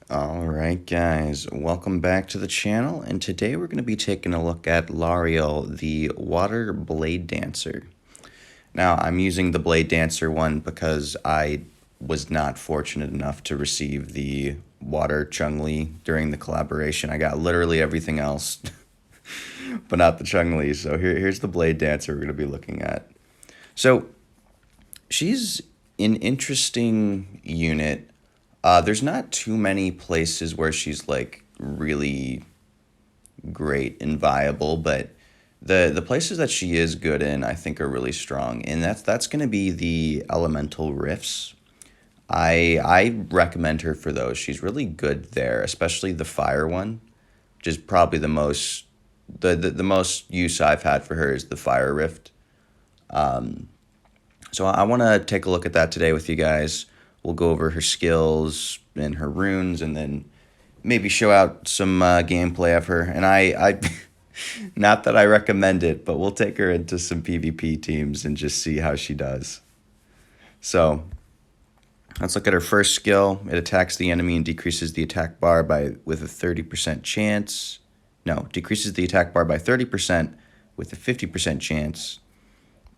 Alright guys, welcome back to the channel, and today we're going to be taking a look at Lariel, the Water Blade Dancer. Now, I'm using the Blade Dancer one because I was not fortunate enough to receive the Water Chun-Li during the collaboration. I got literally everything else, but not the Chun-Li, so here's the Blade Dancer we're going to be looking at. So, she's an interesting unit. There's not too many places where she's like really great and viable, but the places that she is good in, I think, are really strong, and that's going to be the elemental rifts. I recommend her for those. She's really good there, especially the fire one, which is probably the most the most use I've had for her is the fire rift. So I want to take a look at that today with you guys. We'll go over her skills and her runes, and then maybe show out some gameplay of her. And I not that I recommend it, but we'll take her into some PvP teams and just see how she does. So let's look at her first skill. It attacks the enemy and decreases the attack bar with a 30% chance. No, decreases the attack bar by 30% with a 50% chance.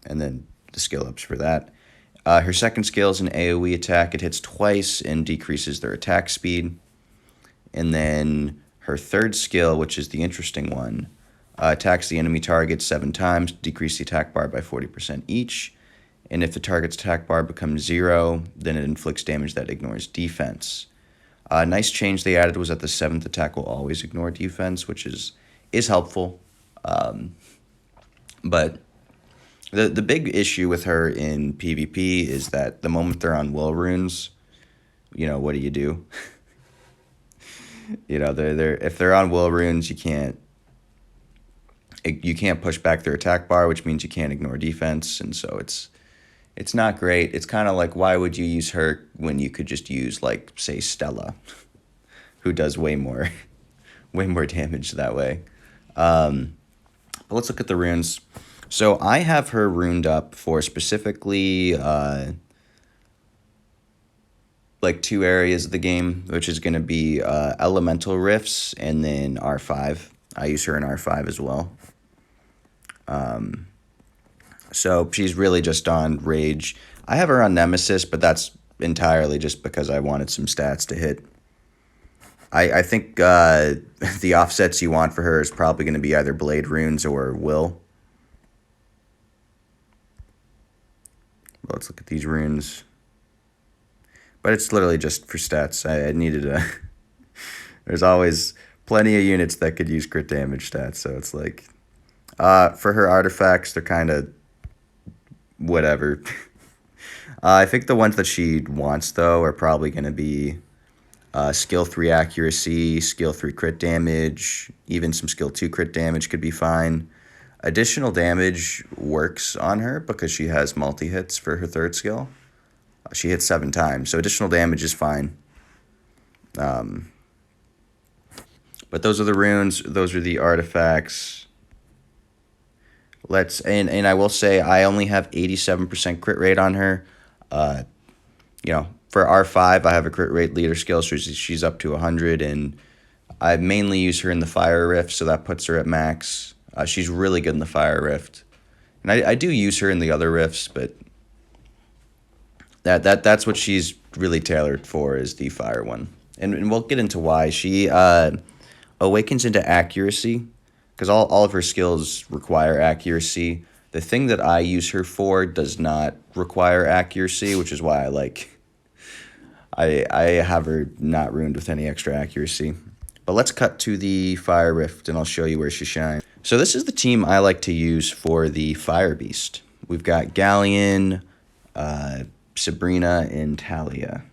And then the skill ups for that. Her second skill is an AoE attack. It hits twice and decreases their attack speed. And then her third skill, which is the interesting one, attacks the enemy target 7 times, decrease the attack bar by 40% each. And if the target's attack bar becomes 0, then it inflicts damage that ignores defense. A nice change they added was that the 7th attack will always ignore defense, which is helpful. But the big issue with her in PvP is that the moment they're on will runes, what do? They're if they're on will runes, you can't push back their attack bar, which means you can't ignore defense, and so it's not great. It's kind of like, why would you use her when you could just use, like, say, Stella, who does way more damage that way. But let's look at the runes. So I have her runed up for specifically like 2 areas of the game, which is going to be elemental rifts and then R5. I use her in R5 as well. So she's really just on rage. I have her on Nemesis, but that's entirely just because I wanted some stats to hit. I think the offsets you want for her is probably going to be either Blade runes or Will. Let's look at these runes. But it's literally just for stats. I needed a... There's always plenty of units that could use crit damage stats, so it's like... for her artifacts, they're kind of... whatever. I think the ones that she wants, though, are probably going to be... skill 3 accuracy, skill 3 crit damage, even some skill 2 crit damage could be fine. Additional damage works on her because she has multi-hits for her third skill. She hits 7 times, so additional damage is fine. But those are the runes, those are the artifacts. And I will say I only have 87% crit rate on her. For R5, I have a crit rate leader skill, so she's up to 100, and I mainly use her in the fire rift, so that puts her at max. She's really good in the fire rift, and I do use her in the other rifts, but that's what she's really tailored for, is the fire one, and we'll get into why. She awakens into accuracy, because all of her skills require accuracy. The thing that I use her for does not require accuracy, which is why I have her not ruined with any extra accuracy. But let's cut to the fire rift, and I'll show you where she shines. So this is the team I like to use for the fire beast. We've got Galleon, Sabrina, and Talia.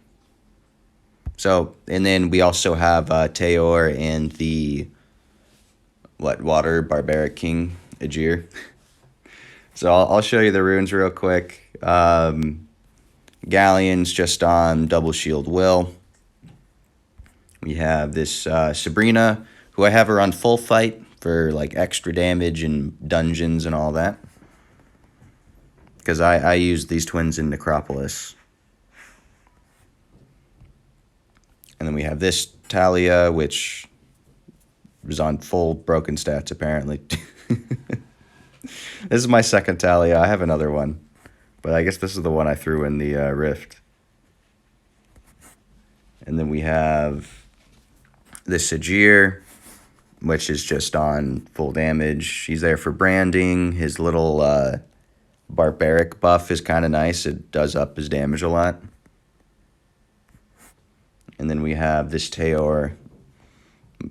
So, and then we also have Teor and the water barbaric king Ajir. So I'll show you the runes real quick. Galleon's just on double shield will. We have this Sabrina, who I have her on full fight for like extra damage and dungeons and all that, because I use these twins in Necropolis. And And then we have this Talia, which was on full broken stats, apparently. This is my second Talia. I have another one, but I guess this is the one I threw in the Rift. And then we have this Sajir, which is just on full damage. He's there for branding. His little barbaric buff is kind of nice. It does up his damage a lot. And then we have this Teor.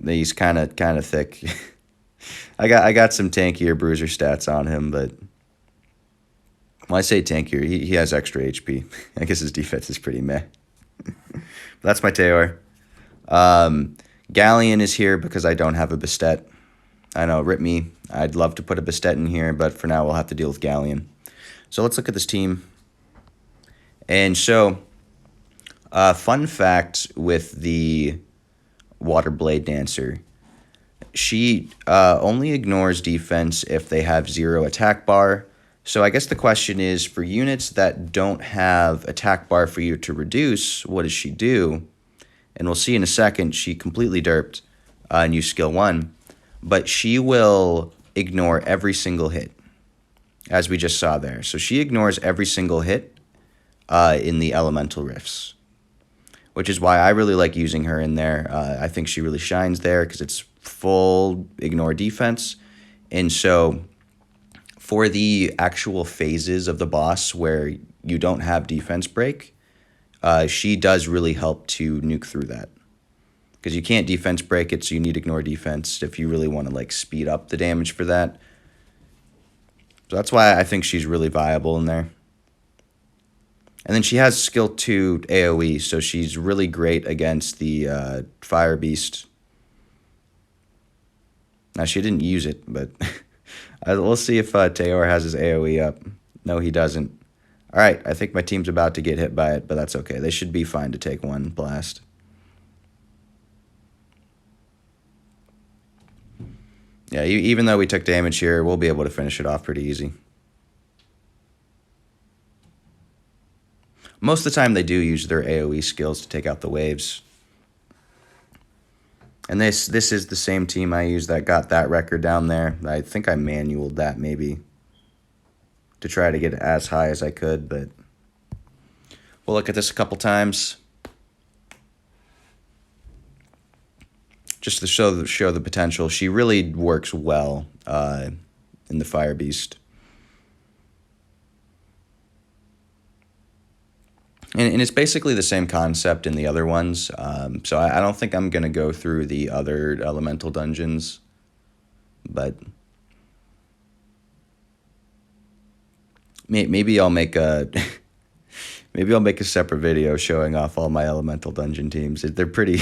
He's kind of thick. I got some tankier bruiser stats on him, but when I say tankier, he has extra HP. I guess his defense is pretty meh. That's my Teor. Galleon is here because I don't have a Bastet. I know, rip me. I'd love to put a Bastet in here, but for now we'll have to deal with Galleon. So let's look at this team. And so, fun fact with the Water Blade Dancer. She only ignores defense if they have 0 attack bar. So I guess the question is, for units that don't have attack bar for you to reduce, what does she do? And we'll see in a second, she completely derped and used skill 1. But she will ignore every single hit, as we just saw there. So she ignores every single hit in the elemental rifts, which is why I really like using her in there. I think she really shines there because it's full ignore defense. And so for the actual phases of the boss where you don't have defense break, she does really help to nuke through that. Because you can't defense break it, so you need ignore defense if you really want to like speed up the damage for that. So that's why I think she's really viable in there. And then she has skill 2 AoE, so she's really great against the Fire Beast. Now, she didn't use it, but we'll see if Teor has his AoE up. No, he doesn't. All right, I think my team's about to get hit by it, but that's okay. They should be fine to take one blast. Yeah, even though we took damage here, we'll be able to finish it off pretty easy. Most of the time, they do use their AoE skills to take out the waves. And this is the same team I used that got that record down there. I think I manualed that maybe to try to get it as high as I could, but we'll look at this a couple times just to show the potential. She really works well in the Fire Beast. And it's basically the same concept in the other ones. So I don't think I'm going to go through the other elemental dungeons. But maybe I'll make a separate video showing off all my elemental dungeon teams. They're pretty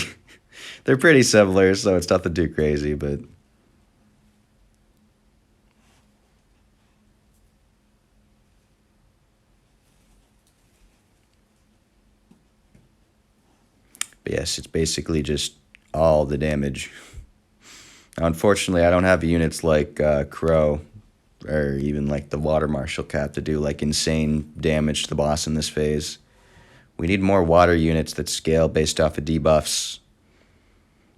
similar, so it's nothing too crazy, but yes, it's basically just all the damage. Unfortunately, I don't have units like Crow or even like the Water Martial Cat to do like insane damage to the boss in this phase. We need more water units that scale based off of debuffs.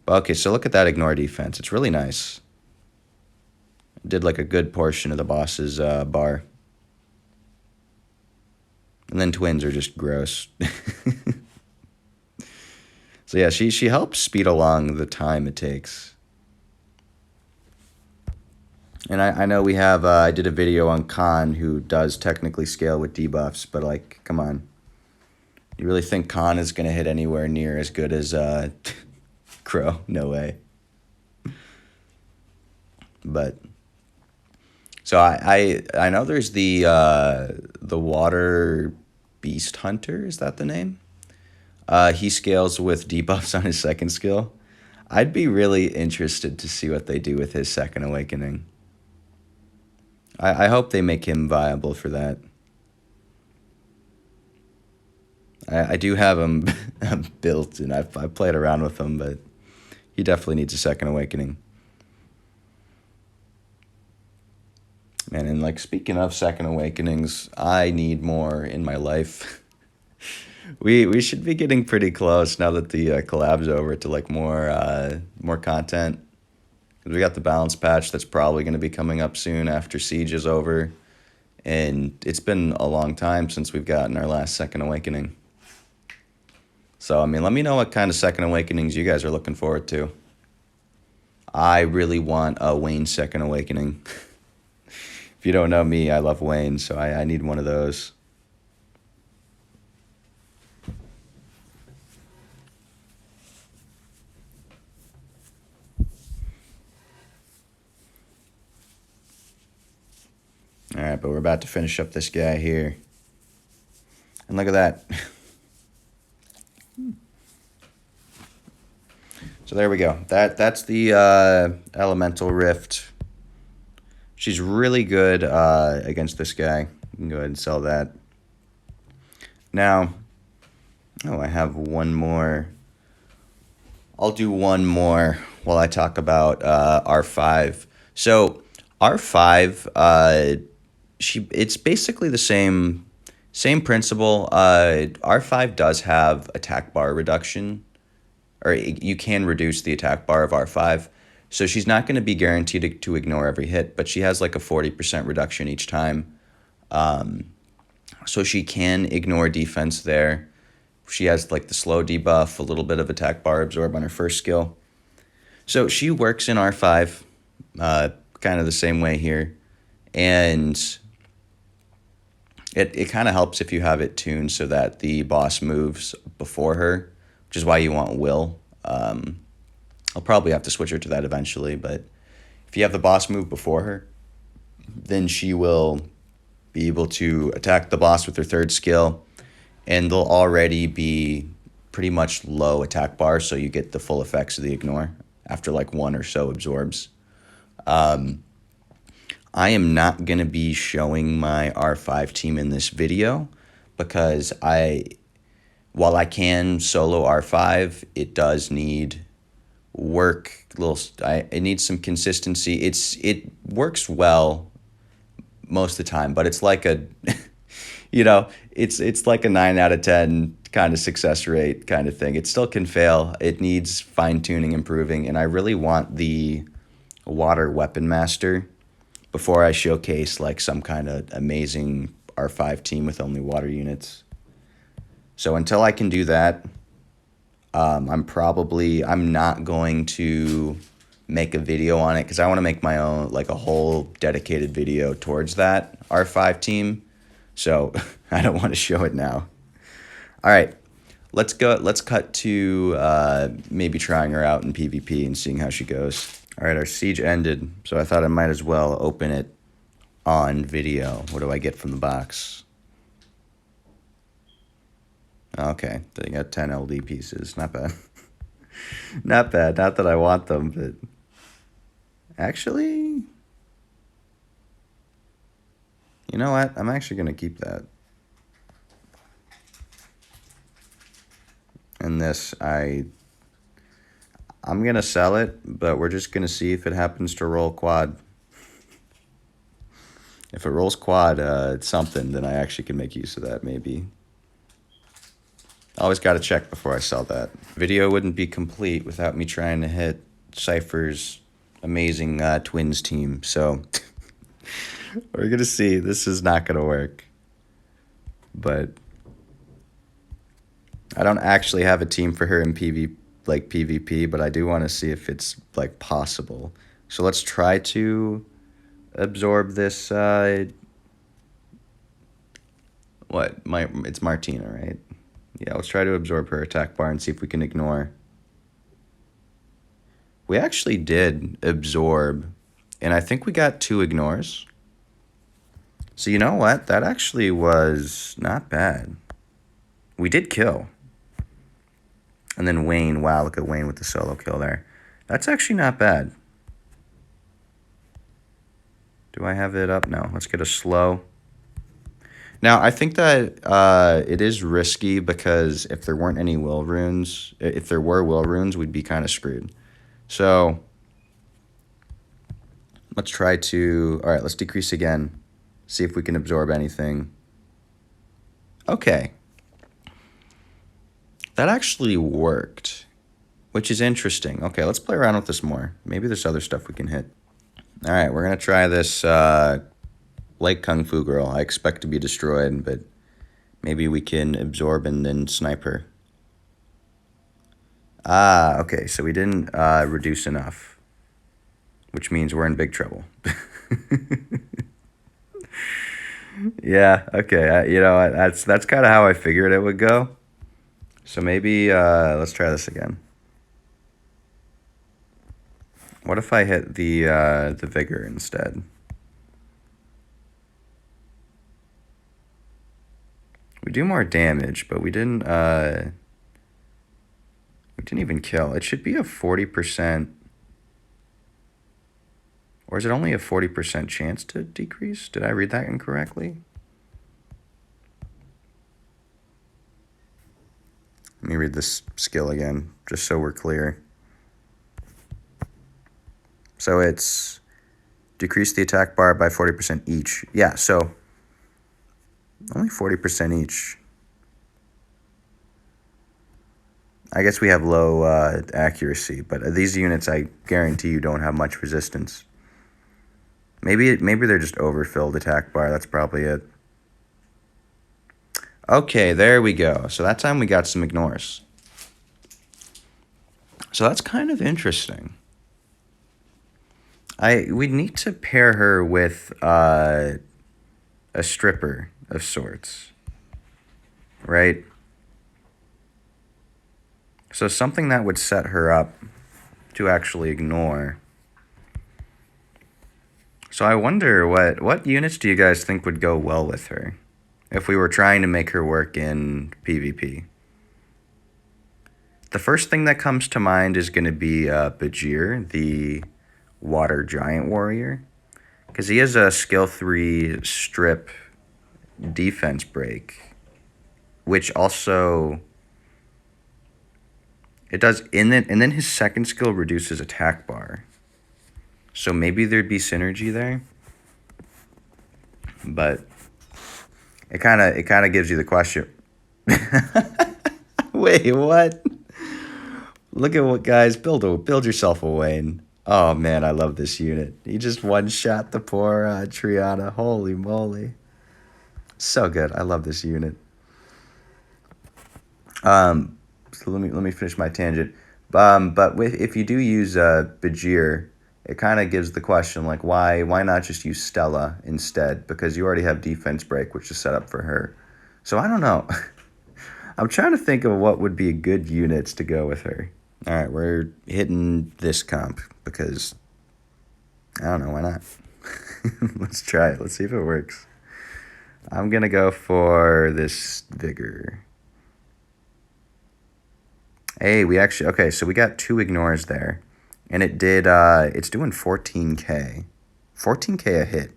Okay, so look at that ignore defense. It's really nice. Did like a good portion of the boss's bar. And then twins are just gross. So yeah, she helps speed along the time it takes. And I know we have, I did a video on Khan who does technically scale with debuffs, but like, come on. You really think Khan is going to hit anywhere near as good as Crow? No way. But, so I know there's the Water Beast Hunter, is that the name? He scales with debuffs on his second skill. I'd be really interested to see what they do with his second awakening. I hope they make him viable for that. I do have him built, and I've played around with him, but he definitely needs a second awakening. Man, and like speaking of second awakenings, I need more in my life. We should be getting pretty close now that the collab's over to like more content. 'Cause we got the balance patch that's probably going to be coming up soon after Siege is over, and it's been a long time since we've gotten our last Second Awakening. So I mean, let me know what kind of Second Awakenings you guys are looking forward to. I really want a Wayne Second Awakening. If you don't know me, I love Wayne, so I need one of those. All right, but we're about to finish up this guy here. And look at that. So there we go. That's the Elemental Rift. She's really good against this guy. You can go ahead and sell that. Now, I have one more. I'll do one more while I talk about R5. So R5, it's basically the same principle. R5 does have attack bar reduction, or you can reduce the attack bar of R5. So she's not going to be guaranteed to ignore every hit, but she has like a 40% reduction each time. So she can ignore defense there. She has like the slow debuff, a little bit of attack bar absorb on her first skill. So she works in R5, kind of the same way here. And it kind of helps if you have it tuned so that the boss moves before her, which is why you want Will. I'll probably have to switch her to that eventually, but if you have the boss move before her, then she will be able to attack the boss with her third skill, and they'll already be pretty much low attack bar, so you get the full effects of the ignore after like one or so absorbs. I am not going to be showing my R5 team in this video because while I can solo R5, it does need work. It needs some consistency. It works well most of the time, but it's like a, it's like a 9 out of 10 kind of success rate kind of thing. It still can fail. It needs fine tuning, improving, and I really want the water weapon master before I showcase like some kind of amazing R5 team with only water units. So until I can do that, I'm not going to make a video on it because I want to make my own, like a whole dedicated video towards that R5 team. So I don't want to show it now. All right, let's cut to maybe trying her out in PvP and seeing how she goes. All right, our siege ended, so I thought I might as well open it on video. What do I get from the box? Okay, they got 10 LD pieces. Not bad. Not bad. Not that I want them, but actually, you know what? I'm actually going to keep that. And this, I'm going to sell it, but we're just going to see if it happens to roll quad. If it rolls quad, it's something, then I actually can make use of that, maybe. Always got to check before I sell that. Video wouldn't be complete without me trying to hit Cypher's amazing twins team. So we're going to see. This is not going to work. But I don't actually have a team for her in PvP, but I do want to see if it's like possible. So let's try to absorb this. It's Martina, right? Yeah, let's try to absorb her attack bar and see if we can ignore. We actually did absorb, and I think we got 2 ignores. So you know what? That actually was not bad. We did kill. And then Wayne, wow, look at Wayne with the solo kill there. That's actually not bad. Do I have it up? No, let's get a slow. Now, I think that it is risky because if there weren't any will runes, if there were will runes, we'd be kind of screwed. So let's try to, all right, let's decrease again. See if we can absorb anything. Okay. That actually worked, which is interesting. Okay, let's play around with this more. Maybe there's other stuff we can hit. All right, we're going to try this Lake Kung Fu Girl. I expect to be destroyed, but maybe we can absorb and then snipe her. Ah, okay, so we didn't reduce enough, which means we're in big trouble. Yeah, okay, you know, that's kind of how I figured it would go. So maybe let's try this again. What if I hit the vigor instead? We do more damage, but we didn't even kill. It should be a 40%, or is it only a 40% chance to decrease? Did I read that incorrectly? Let me read this skill again, just so we're clear. So it's decrease the attack bar by 40% each. Yeah, so only 40% each. I guess we have low accuracy, but these units, I guarantee you, don't have much resistance. Maybe they're just overfilled attack bar. That's probably it. Okay, there we go. So that time we got some ignores. So that's kind of interesting. We need to pair her with a stripper of sorts, right? So something that would set her up to actually ignore. So I wonder what units do you guys think would go well with her if we were trying to make her work in PvP? The first thing that comes to mind is going to be Bajir, the water giant warrior, because he has a skill 3 strip defense break, which also it does, and then his second skill reduces attack bar. So maybe there'd be synergy there, but it kind of gives you the question. Wait, what? Look at what, guys, build yourself a Wayne. Oh man, I love this unit. He just one shot the poor Triana. Holy moly, so good. I love this unit. So let me finish my tangent. But if you do use Bajir, it kind of gives the question, like, why not just use Stella instead? Because you already have defense break, which is set up for her. So I don't know. I'm trying to think of what would be good units to go with her. All right, we're hitting this comp because I don't know, why not? Let's try it. Let's see if it works. I'm gonna go for this vigor. Hey, okay, so we got 2 ignores there. And it did, it's doing 14k. 14k a hit,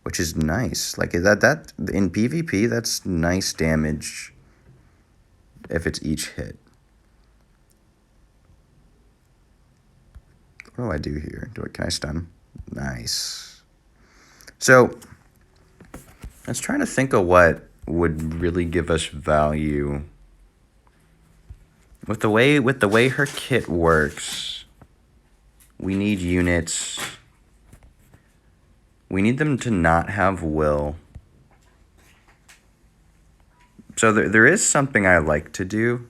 which is nice. Like, that in PvP, that's nice damage if it's each hit. What do I do here? Can I stun? Nice. So, let's try to think of what would really give us value. With the way her kit works, we need units. We need them to not have will. So there is something I like to do.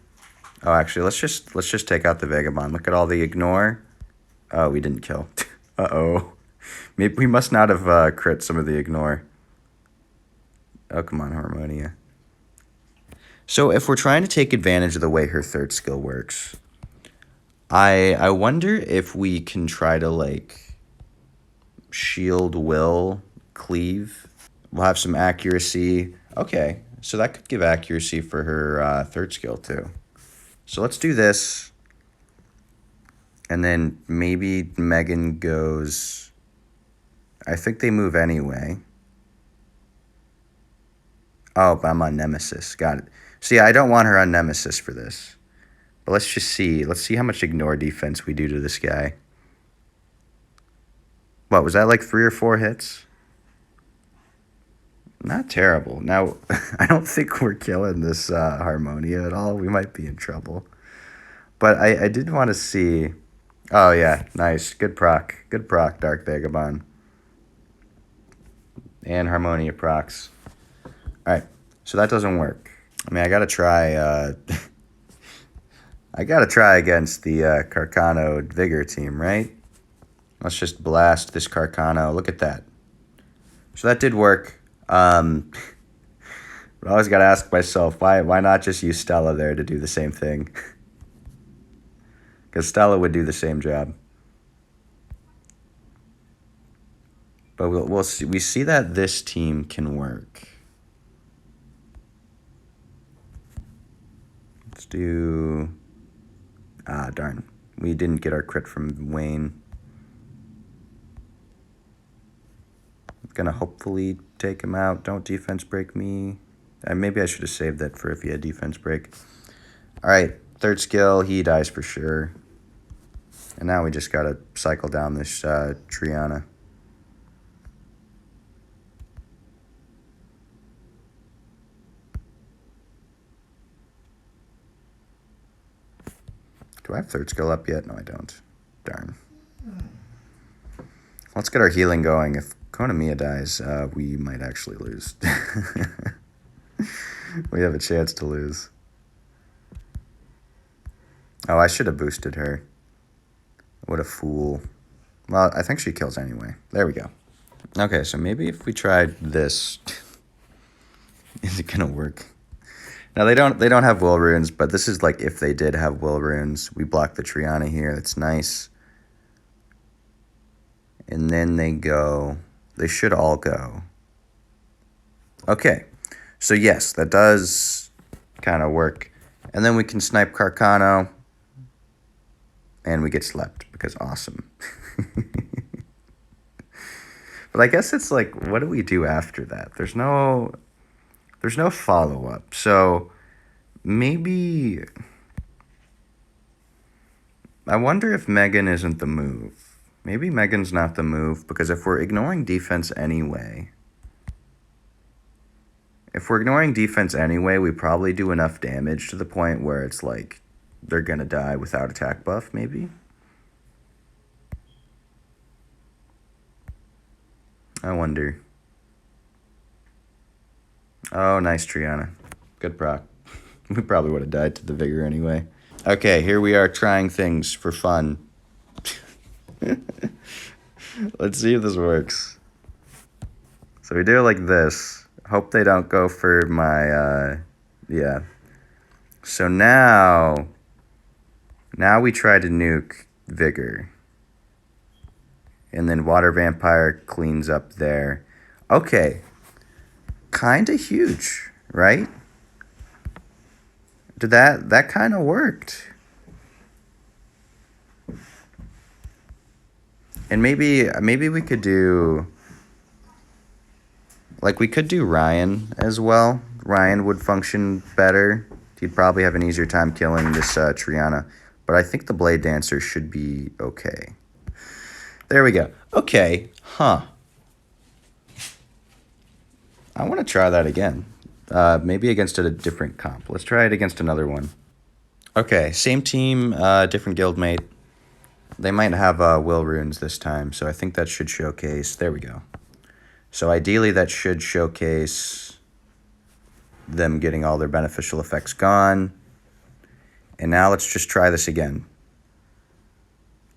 Oh, actually, let's just take out the Vagabond. Look at all the ignore. Oh, we didn't kill. Uh-oh. Maybe we must not have crit some of the ignore. Oh, come on, Harmonia. So if we're trying to take advantage of the way her third skill works, I wonder if we can try to, like, shield, will, cleave. We'll have some accuracy. Okay, so that could give accuracy for her third skill too. So let's do this. And then maybe Megan goes... I think they move anyway. Oh, but I'm on Nemesis. Got it. So yeah, I don't want her on Nemesis for this. But let's just see. Let's see how much ignore defense we do to this guy. What, was that like 3 or 4 hits? Not terrible. Now, I don't think we're killing this Harmonia at all. We might be in trouble. But I did want to see... Oh, yeah. Nice. Good proc. Good proc, Dark Vagabond. And Harmonia procs. Alright. So that doesn't work. I mean, I gotta try... I gotta try against the Carcano Vigor team, right? Let's just blast this Carcano. Look at that. So that did work. But I always gotta ask myself, why not just use Stella there to do the same thing? Because Stella would do the same job. But we'll see. We see that this team can work. Let's do... Ah, darn. We didn't get our crit from Wayne. Gonna hopefully take him out. Don't defense break me. Maybe I should have saved that for if he had defense break. Alright, third skill. He dies for sure. And now we just gotta cycle down this Triana. Do I have third skill up yet? No, I don't. Darn. Let's get our healing going. If Konamiya dies, we might actually lose. We have a chance to lose. Oh, I should have boosted her. What a fool. Well, I think she kills anyway. There we go. Okay, so maybe if we tried this, is it gonna work? Now they don't have will runes, but this is like if they did have will runes. We block the Triana here. That's nice. And then they go. They should all go. Okay. So yes, that does kind of work. And then we can snipe Carcano. And we get slept because awesome. But I guess it's like, what do we do after that? There's no follow-up. So maybe... I wonder if Megan isn't the move. Maybe Megan's not the move, because if we're ignoring defense anyway... we probably do enough damage to the point where it's like, they're gonna die without attack buff, maybe? I wonder. Oh, nice Triana. Good proc. We probably would have died to the Vigor anyway. Okay, here we are trying things for fun. Let's see if this works. So we do it like this. Hope they don't go for my, yeah. So now we try to nuke Vigor. And then Water Vampire cleans up there. Okay. Kinda huge, right? That kind of worked. And maybe we could do... Like, we could do Ryan as well. Ryan would function better. He'd probably have an easier time killing this Triana. But I think the Blade Dancer should be okay. There we go. Okay. Huh. I want to try that again. Maybe against a different comp. Let's try it against another one. Okay. Same team, different guildmate. They might have will runes this time, so I think that should showcase. There we go. So ideally that should showcase them getting all their beneficial effects gone. And now let's just try this again.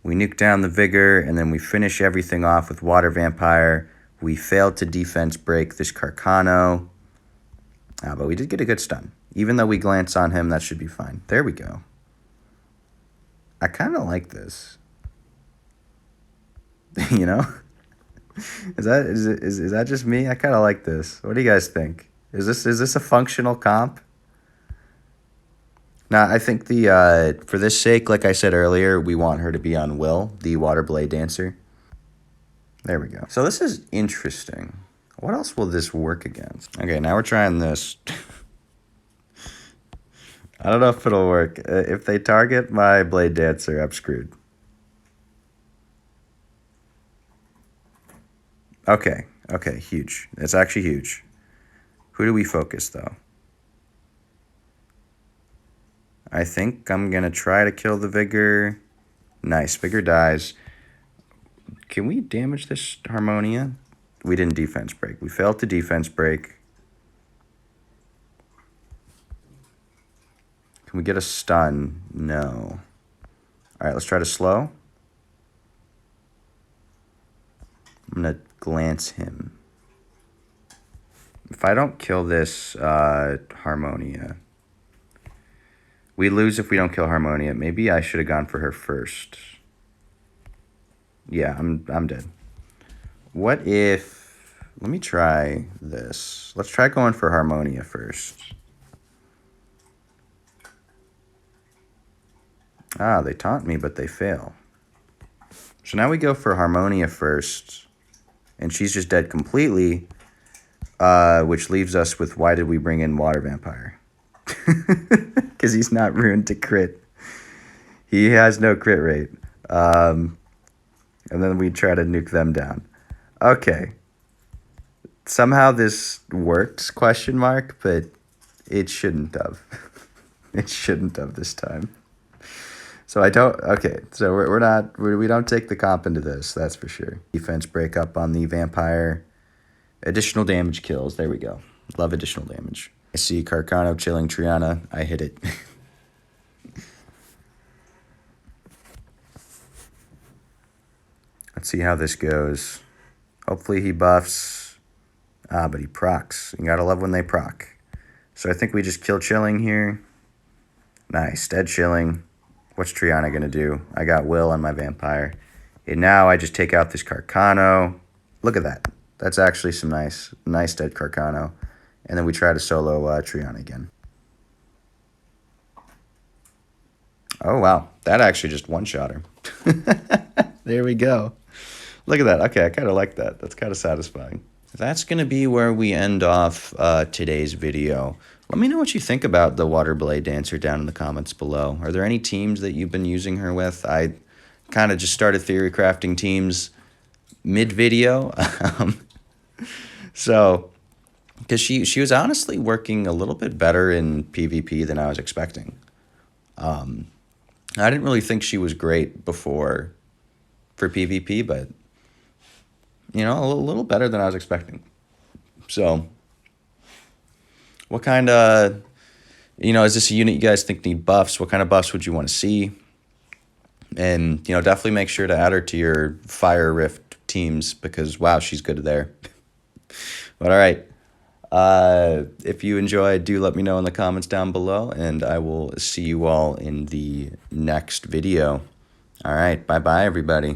We nuke down the Vigor, and then we finish everything off with Water Vampire. We failed to defense break this Carcano. But we did get a good stun. Even though we glance on him, that should be fine. There we go. I kind of like this. You know? Is that just me? I kind of like this. What do you guys think? Is this a functional comp? Now, I think for this sake, like I said earlier, we want her to be on Will, the Water Blade Dancer. There we go. So this is interesting. What else will this work against? Okay, now we're trying this. I don't know if it'll work. If they target my Blade Dancer, I'm screwed. Okay, huge. It's actually huge. Who do we focus, though? I think I'm going to try to kill the Vigor. Nice. Vigor dies. Can we damage this Harmonia? We didn't defense break. We failed to defense break. Can we get a stun? No. All right, let's try to slow. I'm going to glance him. If I don't kill this Harmonia, we lose if we don't kill Harmonia. Maybe I should have gone for her first. Yeah, I'm dead. What if... Let me try this. Let's try going for Harmonia first. Ah, they taunt me, but they fail. So now we go for Harmonia first. And she's just dead completely. Which leaves us with, why did we bring in Water Vampire? Because he's not ruined to crit. He has no crit rate. And then we try to nuke them down. Okay. Somehow this works, question mark, but it shouldn't have. It shouldn't have this time. So I don't, okay, so we don't take the comp into this, that's for sure. Defense break up on the Vampire. Additional damage kills, there we go. Love additional damage. I see Carcano chilling Triana, I hit it. Let's see how this goes. Hopefully he buffs. Ah, but he procs. You gotta love when they proc. So I think we just kill Chilling here. Nice, dead Chilling. What's Triana gonna do? I got Will on my Vampire. And now I just take out this Carcano. Look at that. That's actually some nice dead Carcano. And then we try to solo Triana again. Oh, wow. That actually just one-shot her. There we go. Look at that. Okay, I kind of like that. That's kind of satisfying. That's going to be where we end off today's video. Let me know what you think about the Water Blade Dancer down in the comments below. Are there any teams that you've been using her with? I kind of just started theory crafting teams mid-video. So, because she was honestly working a little bit better in PvP than I was expecting. I didn't really think she was great before for PvP, but, you know, a little better than I was expecting. So, what kind of, you know, is this a unit you guys think need buffs? What kind of buffs would you want to see? And, you know, definitely make sure to add her to your Fire Rift teams because, wow, she's good there. But, all right. If you enjoyed, do let me know in the comments down below, and I will see you all in the next video. All right. Bye-bye, everybody.